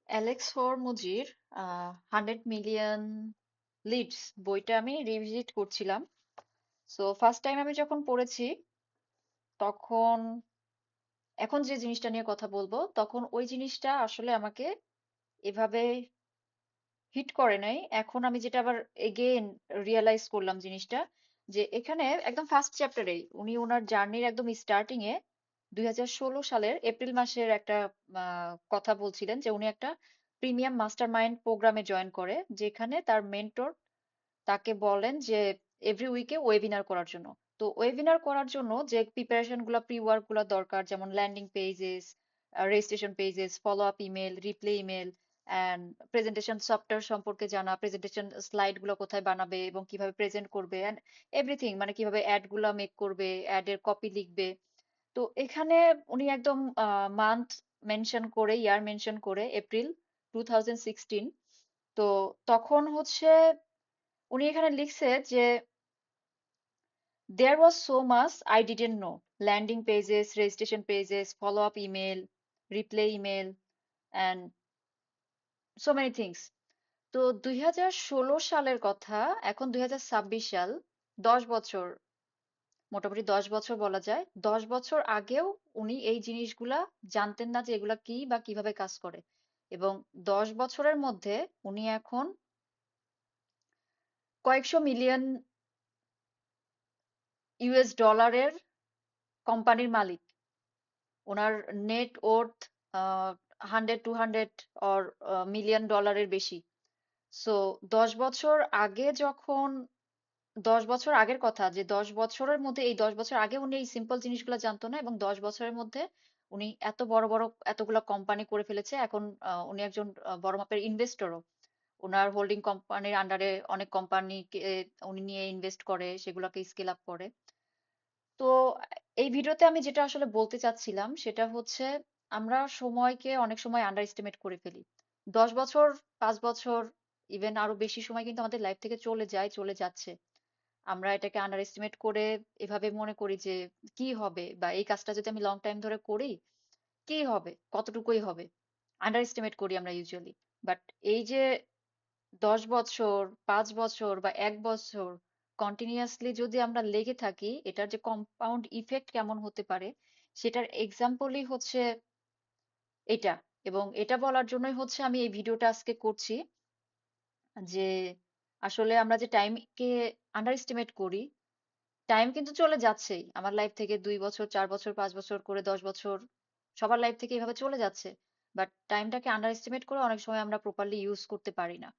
Alex হরমুজির 100 million Leeds বইটা আমি revisit করছিলাম। সো ফার্স্ট টাইম আমি যখন পড়েছি তখন এখন যে জিনিসটা নিয়ে কথা বলবো তখন ওই জিনিসটা আসলে আমাকে এভাবে হিট করে নাই। এখন আমি যেটা আবার এগেইন রিয়েলাইজ করলাম জিনিসটা, যে এখানে একদম ফার্স্ট চ্যাপ্টারেই উনি ওনার জার্নির একদম স্টার্টিং এ 2016 সালের এপ্রিল মাসের একটা কথা বলছিলেন যে উনি একটা প্রিমিয়াম মাস্টার মাইন্ড প্রোগ্রামে জয়েন করে, যেখানে তার মেন্টর তাকে বলেন যে এভরি উইকে ওয়েবিনার করার জন্য। তো ওয়েবিনার করার জন্য যে প্রিপারেশন গুলা প্রি ওয়ার্ক গুলা দরকার, যেমন landing pages, registration pages, follow up email, reply email, and presentation software সম্পর্কে জানা, প্রেজেন্টেশন স্লাইড গুলো কোথায় বানাবে এবং কিভাবে প্রেজেন্ট করবে, অ্যান্ড এভরিথিং, মানে কিভাবে অ্যাড গুলা মেক করবে, অ্যাড এর কপি লিখবে। তো এখানে উনি একদম মান্থ মেনশন করে, ইয়ার মেনশন করে, এপ্রিল 2016। তো তখন হচ্ছে উনি এখানে লিখছে যে there was so much I didn't know: landing pages, registration pages, follow-up email, replay email, and so many things. তো 2016 সালের কথা, এখন 2026 সাল, 10 বছর, মোটামুটি 10 বছর বলা যায়। 10 বছর আগেও উনি এই জিনিসগুলা জানতেন না যে এগুলা কি বা কিভাবে কাজ করে। এবং 10 বছরের মধ্যে উনি এখন কয়েকশো মিলিয়ন ইউএস ডলারের কোম্পানির মালিক। ওনার নেট ওর্থ 100 200 অর মিলিয়ন ডলারের বেশি। সো 10 বছর আগে যখন, 10 বছর আগের কথা, যে 10 বছরের মধ্যে, এই 10 বছর আগে উনি এই সিম্পল জিনিসগুলো জানতো না, এবং 10 বছরের মধ্যে উনি এত বড় বড় এতগুলা কোম্পানি করে ফেলেছে। এখন উনি একজন বড় মাপের ইনভেস্টরও। ওনার হোল্ডিং কোম্পানির আন্ডারে অনেক কোম্পানিকে উনি নিয়ে ইনভেস্ট করে, সেগুলোকে স্কেল আপ করে। তো এই ভিডিওতে আমি যেটা আসলে বলতে চাচ্ছিলাম সেটা হচ্ছে, আমরা সময়কে অনেক সময় আন্ডার এস্টিমেট করে ফেলি। 10 বছর, 5 বছর, ইভেন আরো বেশি সময় কিন্তু আমাদের লাইফ থেকে চলে যায়, চলে যাচ্ছে। আমরা এটাকে আন্ডার এস্টিমেট করে এভাবে মনে করি যে কি হবে, বা এই কাজটা যদি আমি লং টাইম ধরে করি কি হবে, কতটুকুই হবে, আন্ডার এস্টিমেট করি আমরা ইউজুয়ালি। বাট এই যে 10 বছর, 5 বছর বা 1 বছর কন্টিনিউয়াসলি যদি আমরা লেগে থাকি, এটার যে কম্পাউন্ড ইফেক্ট কেমন হতে পারে সেটার এক্সাম্পলই হচ্ছে এটা। এবং এটা বলার জন্যই হচ্ছে আমি এই ভিডিওটা আজকে করছি, যে আসলে আমরা যে টাইমকে আন্ডার এস্টিমেট করি, টাইম কিন্তু চলে যাচ্ছেই আমার লাইফ থেকে। 2 বছর, 4 বছর, 5 বছর করে, 10 বছর, সবার লাইফ থেকে এভাবে চলে যাচ্ছে। বাট টাইমটাকে আন্ডার এস্টিমেট করে অনেক সময় আমরা প্রপারলি ইউজ করতে পারি না।